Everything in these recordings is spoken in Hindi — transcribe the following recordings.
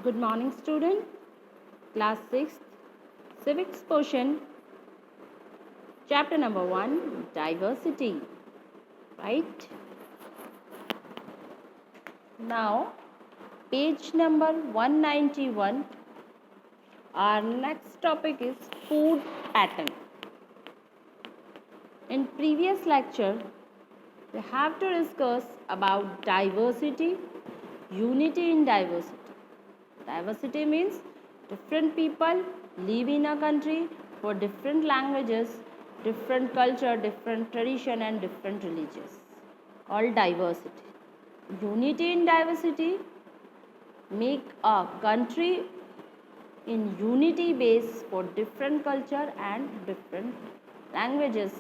Good morning, student. Class 6th, Civics portion, chapter number 1, Diversity. Right? Now, page number 191. Our next topic is food pattern. In previous lecture, we have to discuss about diversity, unity in diversity. Diversity means different people live in a country for different languages, different culture, different tradition and different religions. All diversity. Unity in diversity make a country in unity base for different culture and different languages.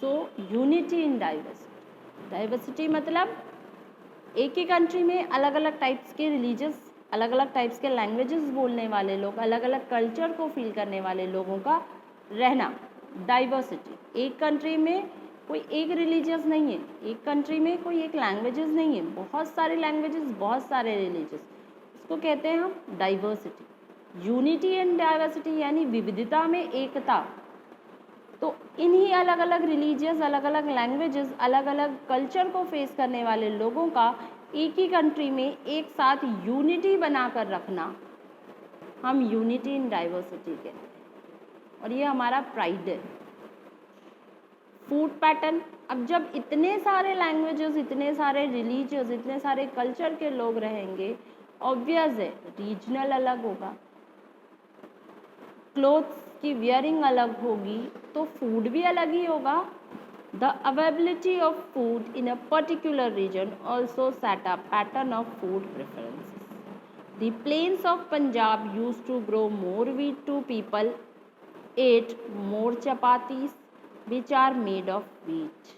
So unity in diversity. Diversity मतलब एक ही कंट्री में अलग अलग टाइप्स के रिलीजियस, अलग अलग टाइप्स के लैंग्वेजेस बोलने वाले लोग, अलग अलग कल्चर को फील करने वाले लोगों का रहना, डाइवर्सिटी। एक कंट्री में कोई एक रिलीजियस नहीं है, एक कंट्री में कोई एक लैंग्वेजेस नहीं है, बहुत सारे लैंग्वेजेस, बहुत सारे रिलीजियस, उसको कहते हैं हम डाइवर्सिटी। यूनिटी एंड डाइवर्सिटी यानी विविधता में एकता। तो इन्हीं अलग अलग रिलीजियस, अलग अलग लैंग्वेजेस, अलग अलग कल्चर को फेस करने वाले लोगों का एक ही कंट्री में एक साथ यूनिटी बनाकर रखना हम यूनिटी इन डाइवर्सिटी कहते हैं, और ये हमारा प्राइड है। फूड पैटर्न, अब जब इतने सारे लैंग्वेजेस, इतने सारे रिलीजियस, इतने सारे कल्चर के लोग रहेंगे, ऑब्वियस है रीजनल अलग होगा, क्लोथ्स की वियरिंग अलग होगी, तो फूड भी अलग ही होगा। The availability of food in a particular region also set a pattern of food preferences. The plains of Punjab use to grow more wheat to people ate more chapatis which are made of wheat.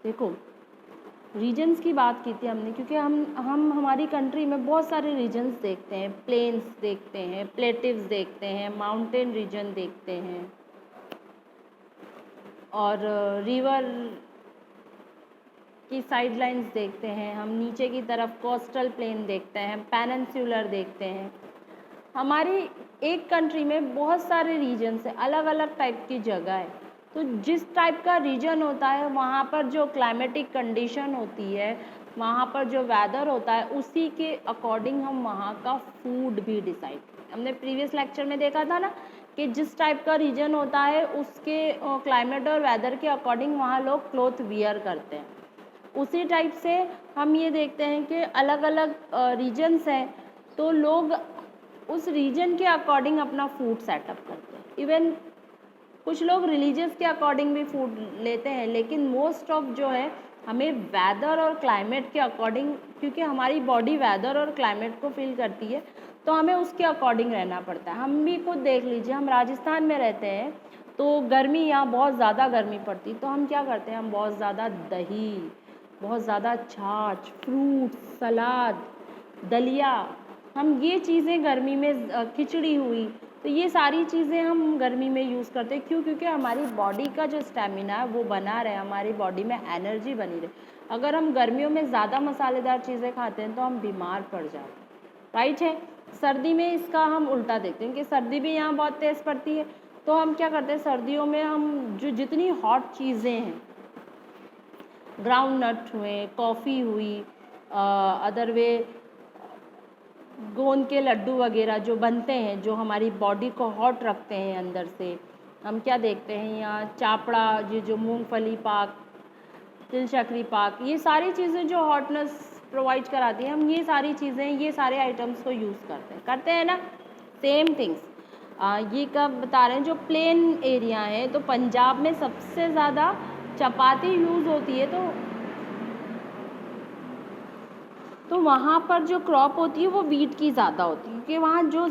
देखो रीजन्स की बात की थी हमने, क्योंकि हम हमारी कंट्री में बहुत सारे रीजन्स देखते हैं, प्लेन्स देखते हैं, प्लेटिव्स देखते हैं, माउंटेन रीजन देखते हैं, और रिवर की साइड लाइन्स देखते हैं, हम नीचे की तरफ कोस्टल प्लेन देखते हैं, पेनिनसुलर देखते हैं। हमारी एक कंट्री में बहुत सारे रीजन्स हैं, अलग अलग टाइप की जगह है। तो जिस टाइप का रीजन होता है वहाँ पर जो क्लाइमेटिक कंडीशन होती है, वहाँ पर जो वेदर होता है, उसी के अकॉर्डिंग हम वहाँ का फूड भी डिसाइड करते हैं। हमने प्रीवियस लेक्चर में देखा था ना कि जिस टाइप का रीजन होता है उसके क्लाइमेट और वेदर के अकॉर्डिंग वहाँ लोग क्लॉथ वियर करते हैं। उसी टाइप से हम ये देखते हैं कि अलग अलग रीजन्स हैं, तो लोग उस रीजन के अकॉर्डिंग अपना फूड सेटअप करते हैं। इवन कुछ लोग रिलीजियस के अकॉर्डिंग भी फूड लेते हैं, लेकिन मोस्ट ऑफ जो है हमें वेदर और क्लाइमेट के अकॉर्डिंग, क्योंकि हमारी बॉडी वेदर और क्लाइमेट को फील करती है, तो हमें उसके अकॉर्डिंग रहना पड़ता है। हम भी खुद देख लीजिए, हम राजस्थान में रहते हैं तो गर्मी, यहाँ बहुत ज़्यादा गर्मी पड़ती, तो हम क्या करते हैं, हम बहुत ज़्यादा दही, बहुत ज़्यादा छाछ, फ्रूट सलाद, दलिया, हम ये चीज़ें गर्मी में, खिचड़ी हुई, तो ये सारी चीज़ें हम गर्मी में यूज़ करते हैं। क्यों? क्योंकि हमारी बॉडी का जो स्टेमिना है वो बना रहे, हमारी बॉडी में एनर्जी बनी रहे। अगर हम गर्मियों में ज़्यादा मसालेदार चीज़ें खाते हैं तो हम बीमार पड़ जाते हैं, राइट है। सर्दी में इसका हम उल्टा देखते हैं कि सर्दी भी यहाँ बहुत तेज़ पड़ती है, तो हम क्या करते हैं, सर्दियों में हम जो जितनी हॉट चीज़ें हैं, ग्राउंड नट हुए, कॉफ़ी हुई, अदर वे गोंद के लड्डू वगैरह जो बनते हैं, जो हमारी बॉडी को हॉट रखते हैं अंदर से, हम क्या देखते हैं यहाँ चापड़ा, ये जो मूंगफली पाक, तिल शक्री पाक, ये सारी चीज़ें जो हॉटनेस प्रोवाइड कराती हैं, हम ये सारी चीज़ें, ये सारे आइटम्स को यूज़ करते हैं ना। सेम थिंग्स ये कब बता रहे हैं, जो प्लेन एरिया है, तो पंजाब में सबसे ज़्यादा चपाती यूज़ होती है, तो वहाँ पर जो क्रॉप होती है वो वीट की ज़्यादा होती है, क्योंकि वहाँ जो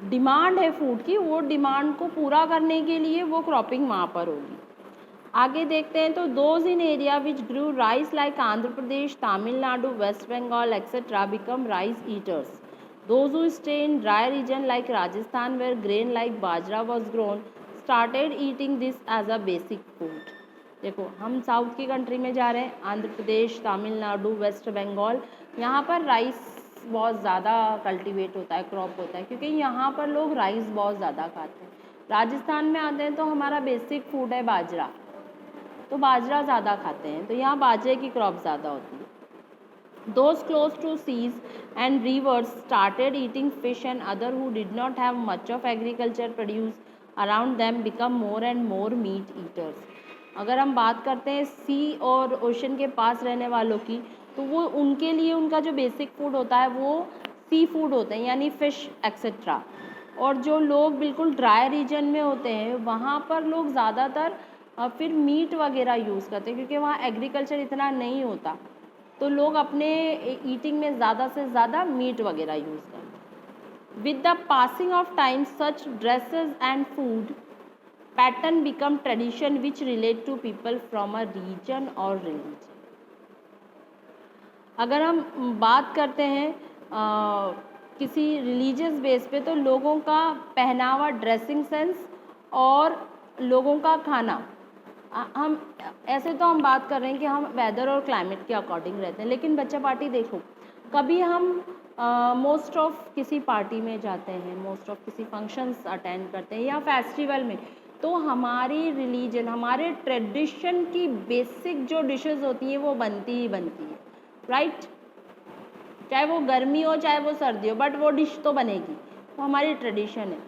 डिमांड है फूड की, वो डिमांड को पूरा करने के लिए वो क्रॉपिंग वहाँ पर होगी। आगे देखते हैं, तो those in area which grew rice like Andhra Pradesh, Tamil Nadu, West Bengal etcetera become rice eaters. Those who stay in dry region like Rajasthan where grain like bajra was grown started eating this as a basic food. देखो हम साउथ की कंट्री में जा रहे हैं, आंध्र प्रदेश, तमिलनाडु, वेस्ट बंगाल, यहाँ पर राइस बहुत ज़्यादा कल्टीवेट होता है, क्रॉप होता है, क्योंकि यहाँ पर लोग राइस बहुत ज़्यादा खाते हैं। राजस्थान में आते हैं तो हमारा बेसिक फूड है बाजरा, तो बाजरा ज़्यादा खाते हैं, तो यहाँ बाजरे की क्रॉप ज़्यादा होती है। Those close to seas and rivers started eating fish, and others who did not have much of agriculture produce around them become more and more meat eaters. अगर हम बात करते हैं सी और ओशन के पास रहने वालों की, तो वो उनके लिए उनका जो बेसिक फूड होता है वो सी फूड होते हैं, यानी फ़िश एक्सेट्रा। और जो लोग बिल्कुल ड्राई रीजन में होते हैं वहाँ पर लोग ज़्यादातर फिर मीट वगैरह यूज़ करते हैं, क्योंकि वहाँ एग्रीकल्चर इतना नहीं होता, तो लोग अपने ईटिंग में ज़्यादा से ज़्यादा मीट वगैरह यूज़ करते हैं। With the passing of time such dresses and food pattern become tradition which relate to people from a region और रिलीजन। अगर हम बात करते हैं किसी रिलीजियस बेस पे, तो लोगों का पहनावा, ड्रेसिंग सेंस और लोगों का खाना, हम ऐसे तो हम बात कर रहे हैं कि हम वेदर और क्लाइमेट के अकॉर्डिंग रहते हैं, लेकिन बच्चा पार्टी देखो, कभी हम मोस्ट ऑफ किसी पार्टी में जाते हैं, मोस्ट ऑफ किसी फंक्शंस अटेंड करते हैं या फेस्टिवल में, तो हमारी रिलीजन, हमारे ट्रेडिशन की बेसिक जो डिशेस होती हैं वो बनती ही बनती है, राइट। चाहे वो गर्मी हो चाहे वो सर्दी हो, बट वो डिश तो बनेगी, वो हमारी ट्रेडिशन है।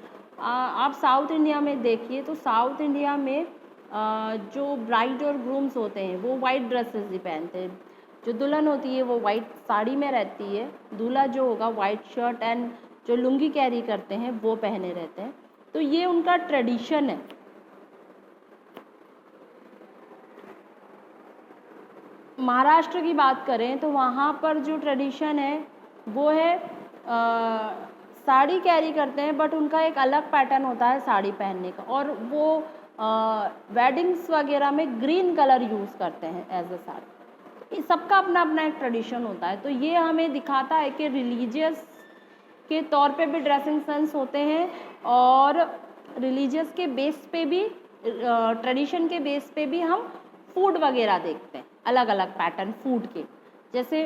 आप साउथ इंडिया में देखिए, तो साउथ इंडिया में जो ब्राइड और ग्रूम्स होते हैं वो वाइट ड्रेसेस ही पहनते हैं, जो दुल्हन होती है वो वाइट साड़ी में रहती है, दूल्हा जो होगा वाइट शर्ट एंड जो लुंगी कैरी करते हैं वो पहने रहते हैं, तो ये उनका ट्रेडिशन है। महाराष्ट्र की बात करें तो वहाँ पर जो ट्रेडिशन है वो है साड़ी कैरी करते हैं, बट उनका एक अलग पैटर्न होता है साड़ी पहनने का, और वो वेडिंग्स वगैरह में ग्रीन कलर यूज़ करते हैं एज अ साड़ी। सबका अपना अपना एक ट्रेडिशन होता है, तो ये हमें दिखाता है कि रिलीजियस के तौर पे भी ड्रेसिंग सेंस होते हैं, और रिलीजियस के बेस पे भी, ट्रेडिशन के बेस पे भी हम फूड वगैरह देखते हैं, अलग अलग पैटर्न फूड के। जैसे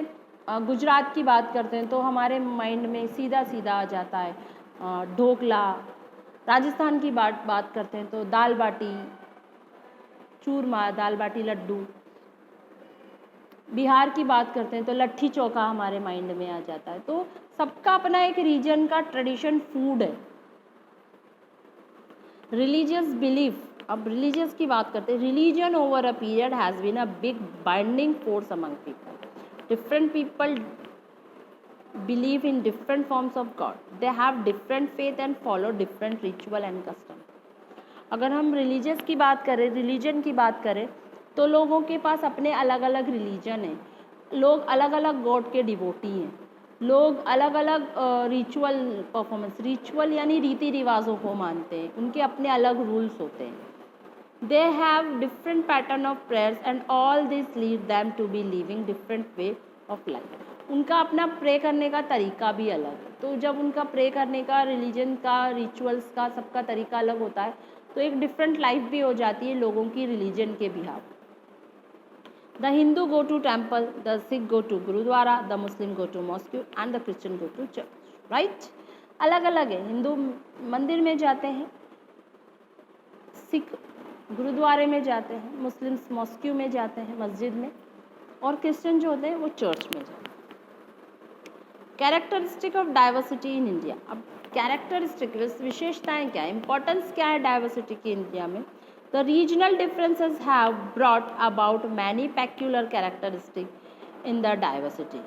गुजरात की बात करते हैं तो हमारे माइंड में सीधा सीधा आ जाता है ढोकला। राजस्थान की बात करते हैं तो दाल बाटी चूरमा, दाल बाटी लड्डू। बिहार की बात करते हैं तो लट्ठी चोखा हमारे माइंड में आ जाता है। तो सबका अपना एक रीजन का ट्रेडिशन फूड है। रिलीजियस बिलीफ, अब रिलीजियस की बात करते हैं। Religion over a period has been a big binding force among people. Different people believe in different forms of God. They have different faith and follow different ritual and custom. अगर हम रिलीजियस की बात करें, रिलीजन की बात करें, तो लोगों के पास अपने अलग अलग रिलीजन हैं। लोग अलग अलग गॉड के डिवोटी हैं। लोग अलग अलग रिचुअल परफॉर्मेंस, रिचुअल यानी रीति रिवाजों को मानते हैं, उनके अपने अलग रूल्स होते हैं। They have different pattern of prayers and all this lead them to be living different way of life. उनका अपना प्रे करने का तरीका भी अलग है। तो जब उनका प्रे करने का, रिलीजन का, रिचुअल्स का, सबका तरीका अलग होता है, तो एक डिफरेंट लाइफ भी हो जाती है लोगों की रिलीजन के behalf. The Hindu go to temple, the Sikh go to gurdwara, the Muslim go to mosque and the Christian go to church, right. अलग अलग है। हिंदू मंदिर में जाते हैं, सिख गुरुद्वारे में जाते हैं, मुस्लिम्स मॉस्क्यू में जाते हैं, मस्जिद में, और क्रिश्चियन जो होते हैं वो चर्च में जाते हैं। Characteristic of diversity in India. अब कैरेक्टरिस्टिक विशेषताएं क्या है, इंपॉर्टेंस क्या है डाइवर्सिटी की इंडिया में। The regional differences have brought about many peculiar characteristic in the diversity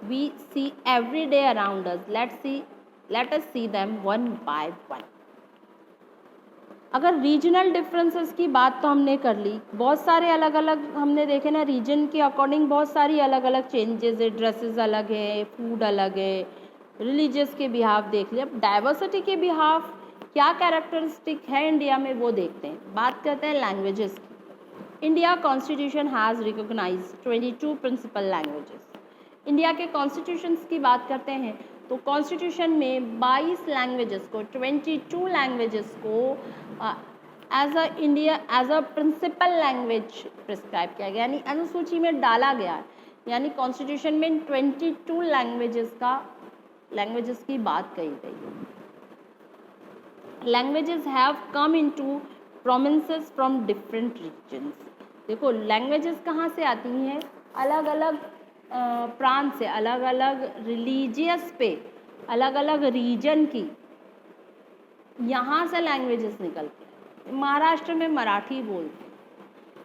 we see every day around us. Let us see them one by one. अगर रीजनल डिफरेंसेस की बात तो हमने कर ली, बहुत सारे अलग अलग हमने देखे ना, रीजन के अकॉर्डिंग बहुत सारी अलग अलग चेंजेस है, ड्रेसेस अलग है, फूड अलग है, रिलीजियस के बिहाफ देख लिया। अब डाइवर्सिटी के बिहाफ क्या कैरेक्टरिस्टिक है इंडिया में वो देखते हैं। बात करते हैं लैंग्वेजेस की। India constitution has recognised 22 principal languages. India के कॉन्स्टिट्यूशंस की बात करते हैं तो कॉन्स्टिट्यूशन में 22 लैंग्वेजेस को, 22 लैंग्वेजेस को as a principal language prescribe किया गया, यानी अनुसूची में डाला गया है यानी कॉन्स्टिट्यूशन में 22 लैंग्वेजेस की बात कही गई है। Languages have come into provinces from different regions. देखो लैंग्वेजेस कहाँ से आती हैं, अलग अलग प्रांत से, अलग अलग रिलीजियस पे, अलग अलग रीजन की, यहाँ से लैंग्वेजेस निकलते हैं। महाराष्ट्र में मराठी बोलते हैं,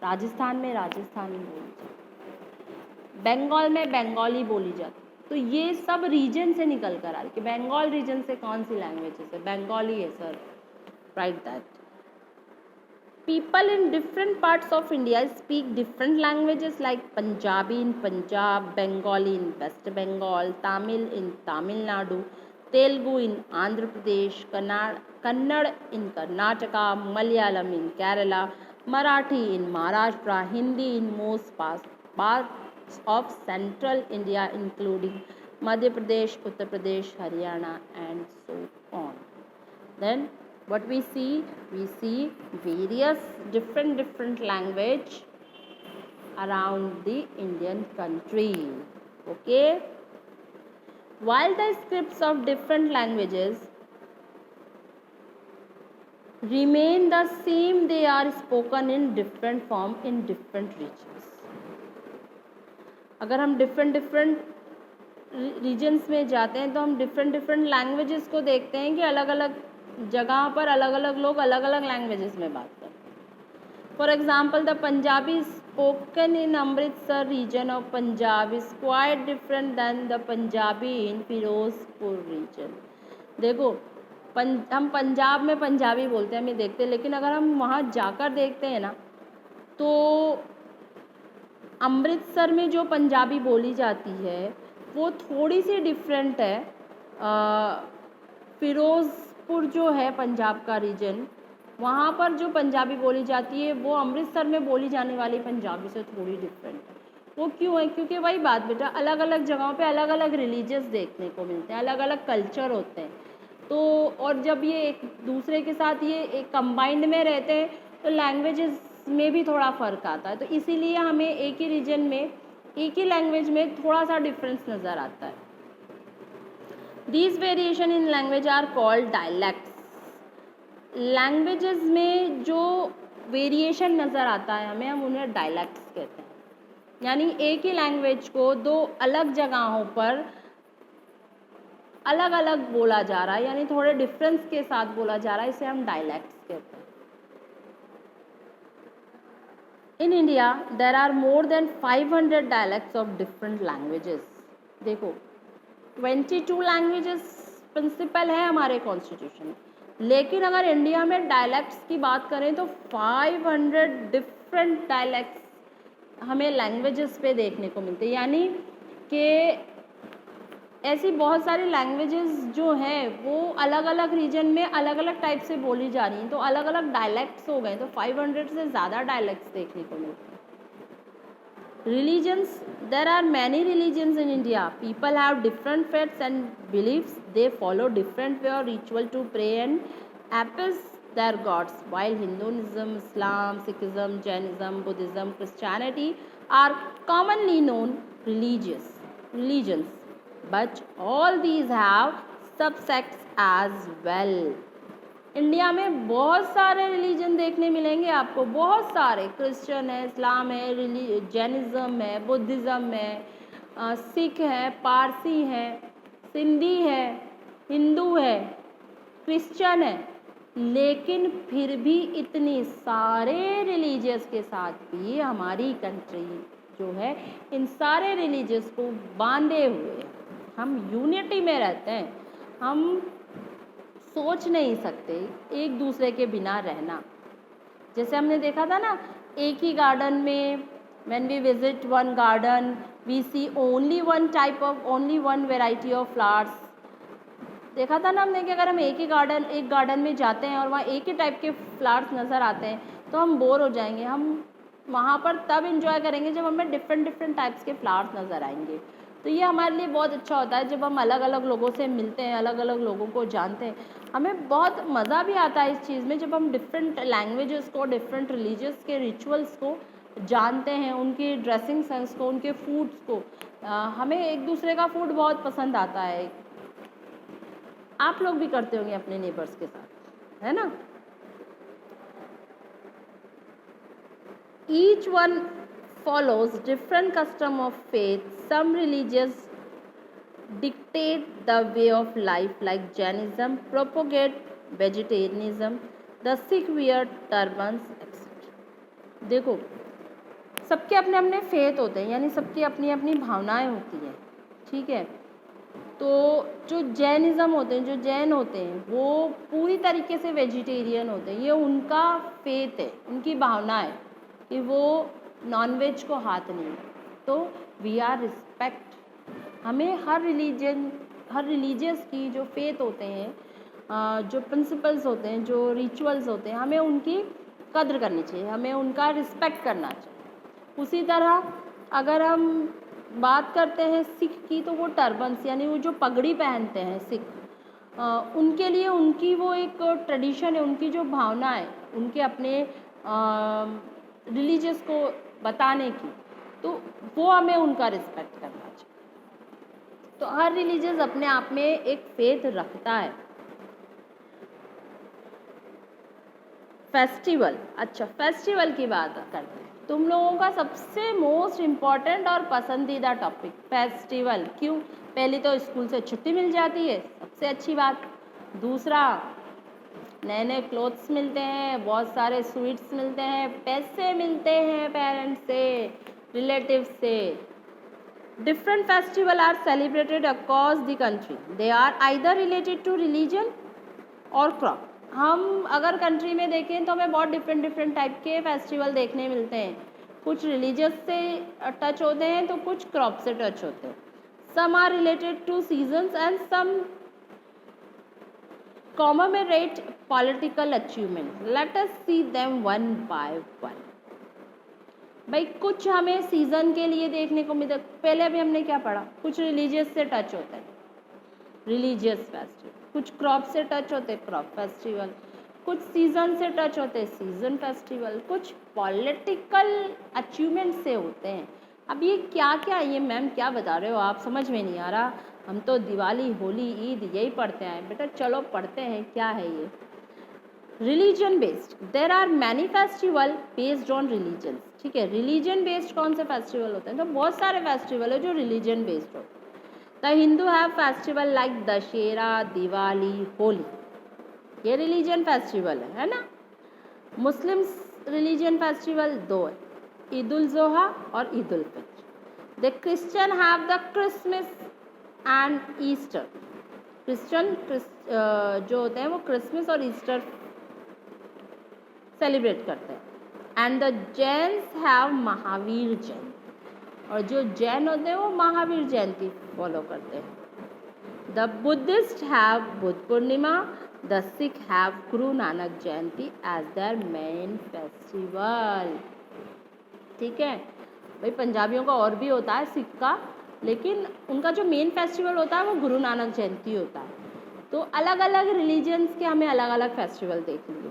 राजस्थान में राजस्थानी बोलते हैं, बंगाल में बंगाली बोली जाती है। तो ये सब रीजन से निकल कर आ रही है कि बंगाल रीजन से कौन सी लैंग्वेजेस है, बंगाली है sir, right that. People in different parts of India speak different languages like Punjabi in Punjab, Bengali in West Bengal, Tamil in Tamil Nadu, Telugu in Andhra Pradesh, Kannada in Karnataka, Malayalam in Kerala, Marathi in Maharashtra, Hindi in most parts of central India including Madhya Pradesh, Uttar Pradesh, Haryana and so on. Then what we see various different language around the Indian country. Okay, while the scripts of different languages remain the same, they are spoken in different form in different regions. अगर हम different regions में जाते हैं तो हम different languages को देखते हैं कि अलग अलग जगह पर अलग अलग लोग अलग अलग लैंग्वेजेस में बात करते हैं। For example the Punjabi spoken in Amritsar region of Punjab is quite different than the Punjabi in Firozpur region. देखो हम पंजाब में पंजाबी बोलते हैं, हमें देखते हैं, लेकिन अगर हम वहाँ जाकर देखते हैं ना तो अमृतसर में जो पंजाबी बोली जाती है वो थोड़ी सी डिफरेंट है। फिरोजपुर जो है पंजाब का रीजन, वहाँ पर जो पंजाबी बोली जाती है वो अमृतसर में बोली जाने वाली पंजाबी से थोड़ी डिफरेंट है। वो क्यों है? क्योंकि वही बात बेटा, अलग अलग जगहों पे अलग अलग रिलीजियस देखने को मिलते हैं, अलग अलग कल्चर होते हैं। तो और जब ये एक दूसरे के साथ ये एक कंबाइंड में रहते हैं तो लैंग्वेजेस में भी थोड़ा फ़र्क आता है। तो इसीलिए हमें एक ही रीजन में एक ही लैंग्वेज में थोड़ा सा डिफरेंस नज़र आता है। These variation in language are called dialects. Languages में जो वेरिएशन नज़र आता है हमें, हम उन्हें डायलैक्ट्स कहते हैं। यानी एक ही लैंग्वेज को दो अलग जगहों पर अलग अलग बोला जा रहा है, यानी थोड़े डिफरेंस के साथ बोला जा रहा है, इसे हम डायलैक्ट्स कहते हैं। In India there are more than 500 dialects of different languages. देखो 22 लैंग्वेजेस प्रिंसिपल है हमारे कॉन्स्टिट्यूशन में, लेकिन अगर इंडिया में डायलैक्ट्स की बात करें तो 500 डिफरेंट डायलैक्ट्स हमें लैंग्वेजेस पे देखने को मिलते हैं। यानी कि ऐसी बहुत सारी लैंग्वेजेस जो हैं वो अलग अलग रीजन में अलग अलग टाइप से बोली जा रही हैं, तो अलग अलग डायलैक्ट्स हो गए, तो 500 से ज़्यादा डायलैक्ट्स देखने को मिलते हैं। Religions, there are many religions in India. People have different faiths and beliefs. They follow different way or ritual to pray and appease their gods. While Hinduism, Islam, Sikhism, Jainism, Buddhism, Christianity are commonly known religions, but all these have subsects as well. India में बहुत सारे रिलीजन देखने मिलेंगे आपको, बहुत सारे। क्रिश्चियन है, इस्लाम है, जैनिज़्म है, बुद्धिज़्म है, सिख है, पारसी है, सिंधी है, हिंदू है, क्रिश्चियन है, लेकिन फिर भी इतने सारे रिलीजियस के साथ भी हमारी कंट्री जो है इन सारे रिलीजियस को बांधे हुए है। हम यूनिटी में रहते हैं, हम सोच नहीं सकते एक दूसरे के बिना रहना। जैसे हमने देखा था ना, एक ही गार्डन में when we visit one garden we see only one variety of flowers। देखा था ना हमने कि अगर हम एक गार्डन में जाते हैं और वहाँ एक ही टाइप के फ्लावर्स नज़र आते हैं तो हम बोर हो जाएंगे। हम वहाँ पर तब इंजॉय करेंगे जब हमें डिफरेंट टाइप्स के फ्लावर्स नज़र आएंगे। तो ये हमारे लिए बहुत अच्छा होता है जब हम अलग अलग लोगों से मिलते हैं, अलग अलग लोगों को जानते हैं। हमें बहुत मज़ा भी आता है इस चीज़ में जब हम डिफरेंट लैंग्वेजेस को, डिफरेंट रिलीजियस के रिचुअल्स को जानते हैं, उनकी ड्रेसिंग सेंस को, उनके फूड्स को। हमें एक दूसरे का फूड बहुत पसंद आता है, आप लोग भी करते होंगे अपने नेबर्स के साथ, है ना। Each one follows different custom of faith. Some religions dictate the way of life, like Jainism propagate vegetarianism, the Sikh wear turbans, etc. देखो, सबके अपने अपने फेथ होते हैं, यानी सबकी अपनी अपनी भावनाएं होती हैं, ठीक है। तो जो जैनिज़्म होते हैं, जो जैन होते हैं, वो पूरी तरीके से वेजिटेरियन होते हैं। ये उनका फेथ है, उनकी भावना है कि वो नॉनवेज को हाथ नहीं। तो वी आर रिस्पेक्ट, हमें हर रिलीजियस की जो फेथ होते हैं, जो प्रिंसिपल्स होते हैं, जो रिचुअल्स होते हैं, हमें उनकी कद्र करनी चाहिए, हमें उनका रिस्पेक्ट करना चाहिए। उसी तरह अगर हम बात करते हैं सिख की, तो वो टर्बन्स यानी वो जो पगड़ी पहनते हैं सिख, उनके लिए उनकी वो एक ट्रेडिशन है, उनकी जो भावना है, उनके अपने रिलीजियस को बताने की, तो वो हमें उनका रिस्पेक्ट करना चाहिए। तो हर रिलीजियस अपने आप में एक फेथ रखता है। फेस्टिवल, अच्छा फेस्टिवल की बात करते हैं। तुम लोगों का सबसे मोस्ट इम्पॉर्टेंट और पसंदीदा टॉपिक फेस्टिवल। क्यों? पहली तो स्कूल से छुट्टी मिल जाती है, सबसे अच्छी बात। दूसरा, नए नए क्लोथ्स मिलते हैं, बहुत सारे स्वीट्स मिलते हैं, पैसे मिलते हैं पेरेंट्स से, रिलेटिव्स से। Different festival are celebrated across the country, they are either related to religion और क्रॉप। हम अगर कंट्री में देखें तो हमें बहुत डिफरेंट टाइप के फेस्टिवल देखने मिलते हैं। कुछ रिलीजियस से टच होते हैं तो कुछ क्रॉप से टच होते हैं। Some are related to seasons and some commemorate political achievements. Let us see them one by one. भाई कुछ हमें सीजन के लिए देखने को मिलता है। पहले अभी हमने क्या पढ़ा, कुछ रिलीजियस से टच होता है, रिलीजियस फेस्टिवल, कुछ क्रॉप से टच होते हैं, क्रॉप फेस्टिवल, कुछ सीजन से टच होते हैं, सीजन फेस्टिवल, कुछ पॉलिटिकल अचीवमेंट से होते हैं। अब ये क्या क्या, ये मैम क्या बता रहे हो आप, समझ में नहीं आ रहा, हम तो दिवाली, होली, ईद यही पढ़ते हैं। बेटा चलो पढ़ते हैं, क्या है ये। Religion based, there are many festival based on religion, ठीक है। रिलीजन बेस्ड कौन से फेस्टिवल होते हैं? तो बहुत सारे फेस्टिवल है जो रिलीजन बेस्ड होते हैं। The Hindu have festival like Dussehra, Diwali, Holi, ये रिलीजन फेस्टिवल है ना। मुस्लिम्स रिलीजन फेस्टिवल दो है, ईद उल ज़ुहा और Eid ul Fitr. The Christian have the Christmas and Easter, Christian जो होते हैं वो क्रिसमस और ईस्टर सेलिब्रेट करते हैं। And the Jains have Mahavir Jayanti, और जो जैन होते हैं वो महावीर जयंती फॉलो करते हैं। The Buddhist have Buddha Purnima, the Sikh have Guru Nanak Jayanti as their main festival, ठीक है। भाई पंजाबियों का और भी होता है सिख का, लेकिन उनका जो मेन फेस्टिवल होता है वो गुरु नानक जयंती होता है। तो अलग अलग रिलीजन्स के हमें अलग अलग फेस्टिवल देख लिए।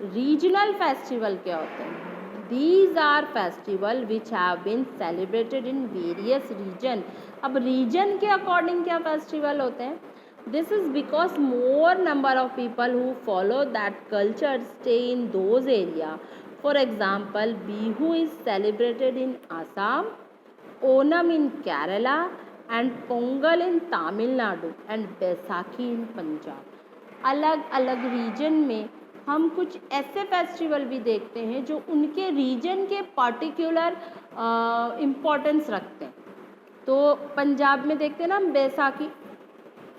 रीजनल फेस्टिवल क्या होते हैं? These are festival which have been celebrated in various region. अब रीजन के अकॉर्डिंग क्या फेस्टिवल होते हैं? This is because more number of people who follow that culture stay in those area. For example, Bihu is celebrated in Assam, Onam in Kerala and Pongal in Tamil Nadu and Baisakhi in Punjab. अलग अलग रीजन में हम कुछ ऐसे फेस्टिवल भी देखते हैं जो उनके रीजन के पर्टिकुलर इम्पोर्टेंस रखते हैं। तो पंजाब में देखते हैं ना हम बैसाखी,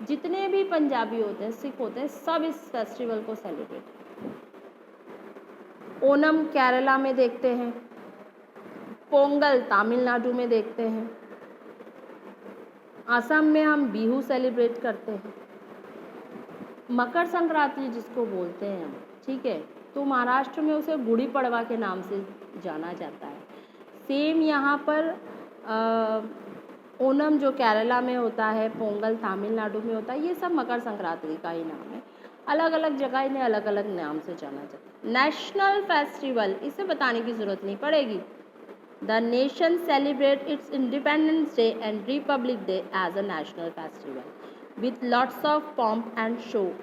जितने भी पंजाबी होते हैं, सिख होते हैं, सब इस फेस्टिवल को सेलिब्रेट करते हैं। ओनम केरला में देखते हैं, पोंगल तमिलनाडु में देखते हैं, असम में हम बिहू सेलिब्रेट करते हैं, मकर संक्रांति जिसको बोलते हैं हम, ठीक है, तो महाराष्ट्र में उसे गुड़ी पड़वा के नाम से जाना जाता है। सेम यहाँ पर ओनम जो केरला में होता है, पोंगल तमिलनाडु में होता है, ये सब मकर संक्रांति का ही नाम है। अलग अलग जगह इन्हें अलग अलग नाम से जाना जाता है। नेशनल फेस्टिवल, इसे बताने की ज़रूरत नहीं पड़ेगी, The nation celebrates its Independence Day and Republic Day as a national festival with lots of pomp and show.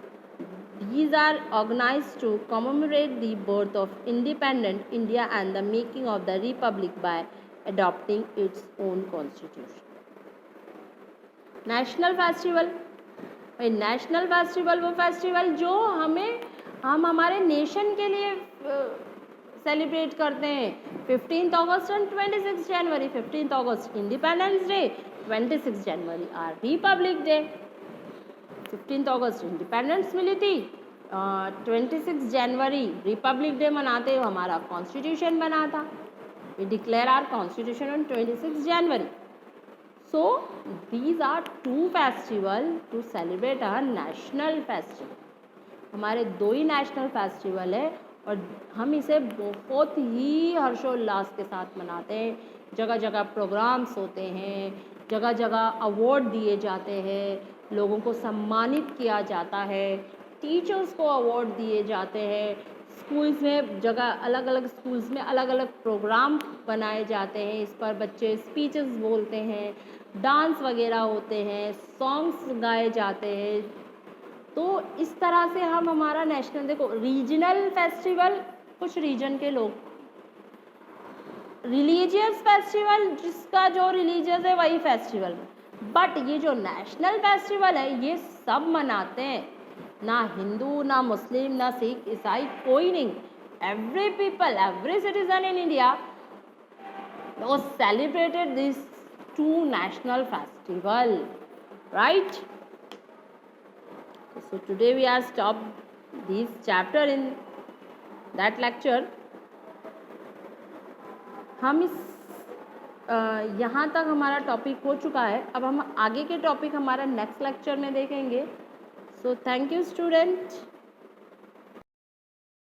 These are organized to commemorate the birth of independent India and the making of the republic by adopting its own constitution. National festival, भाई नेशनल फेस्टिवल वो फेस्टिवल जो हम हमारे नेशन के लिए सेलिब्रेट करते हैं। 15 August and 26 January. 15 August independence day, 26 January are republic day. 15 August independence मिली थी, 26 जनवरी रिपब्लिक डे मनाते हुए हमारा कॉन्स्टिट्यूशन बना था। We declare our constitution on 26 January. So these are two festival to celebrate our national festival. हमारे दो ही नेशनल फेस्टिवल है और हम इसे बहुत ही हर्षोल्लास के साथ मनाते हैं। जगह जगह प्रोग्राम्स होते हैं, जगह जगह अवार्ड दिए जाते हैं, लोगों को सम्मानित किया जाता है, टीचर्स को अवार्ड दिए जाते हैं। स्कूल्स में अलग अलग स्कूल्स में अलग अलग प्रोग्राम बनाए जाते हैं। इस पर बच्चे स्पीचेस बोलते हैं, डांस वगैरह होते हैं, सॉन्ग्स गाए जाते हैं। तो इस तरह से हम हमारा नेशनल, देखो रीजनल फेस्टिवल कुछ रीजन के लोग, रिलीजियस फेस्टिवल जिसका जो रिलीजियस है वही फेस्टिवल, बट ये जो नेशनल फेस्टिवल है ये सब मनाते हैं। ना हिंदू, ना मुस्लिम, ना सिख, ईसाई, कोई नहीं। Every people, every citizen in India was celebrated these two national festival, right? So today we are stopped this chapter in that lecture. हम यहाँ तक हमारा टॉपिक हो चुका है। अब हम आगे के टॉपिक हमारा नेक्स्ट लेक्चर में देखेंगे। So thank you student.